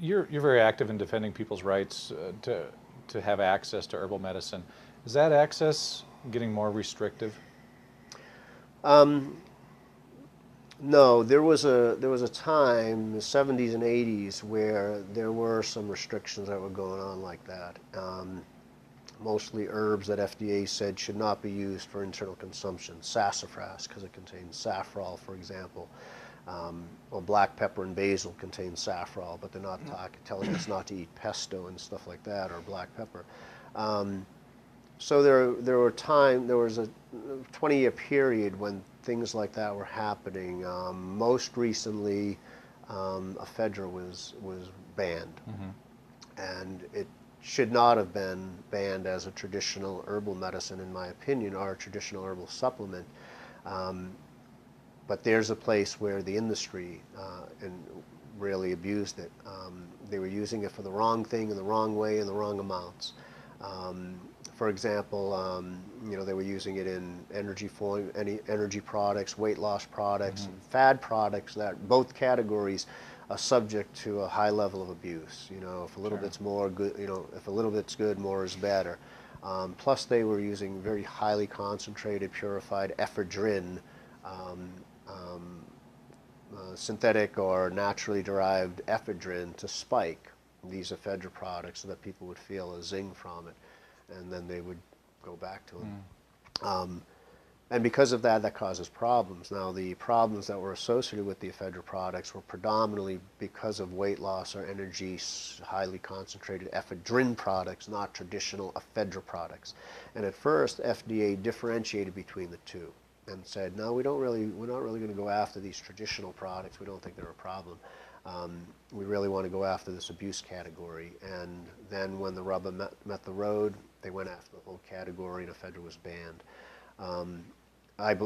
you're very active in defending people's rights to have access to herbal medicine. Is that access getting more restrictive? Um, no, there was a time in the 70s and 80s where there were some restrictions that were going on like that. Mostly herbs that FDA said should not be used for internal consumption. Sassafras, because it contains safrole, for example. Well, black pepper and basil contain safrole, but they're not telling us not to eat pesto and stuff like that, or black pepper. Um, so there was a 20-year period when things like that were happening. Most recently, ephedra was banned, and it should not have been banned as a traditional herbal medicine, in my opinion, or a traditional herbal supplement. Um, but there's a place where the industry and really abused it. They were using it for the wrong thing in the wrong way in the wrong amounts. Um, for example, they were using it in energy products, weight loss products, and fad products. That both categories are subject to a high level of abuse. If a little Sure. bit's more good, if a little bit's good, more is better. Plus, they were using very highly concentrated, purified ephedrine, um, um, synthetic or naturally derived ephedrine to spike these ephedra products so that people would feel a zing from it, and then they would go back to them. Um, and because of that, that causes problems. Now, the problems that were associated with the ephedra products were predominantly because of weight loss or energy, highly concentrated ephedrine products, not traditional ephedra products. And at first, FDA differentiated between the two and said, no, we're not really going to go after these traditional products. We don't think they're a problem. We really want to go after this abuse category. And then when the rubber met the road, they went after the whole category, and ephedra was banned. Um, I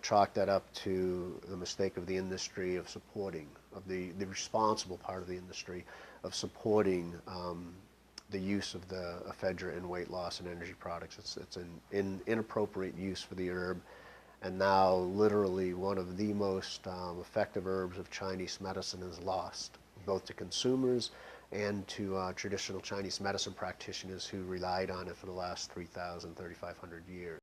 chalk that up to the mistake of the industry of supporting, of the responsible part of the industry of supporting the use of the ephedra in weight loss and energy products. It's an inappropriate use for the herb, and now literally one of the most effective herbs of Chinese medicine is lost, both to consumers and to traditional Chinese medicine practitioners who relied on it for the last 3,000, 3,500 years.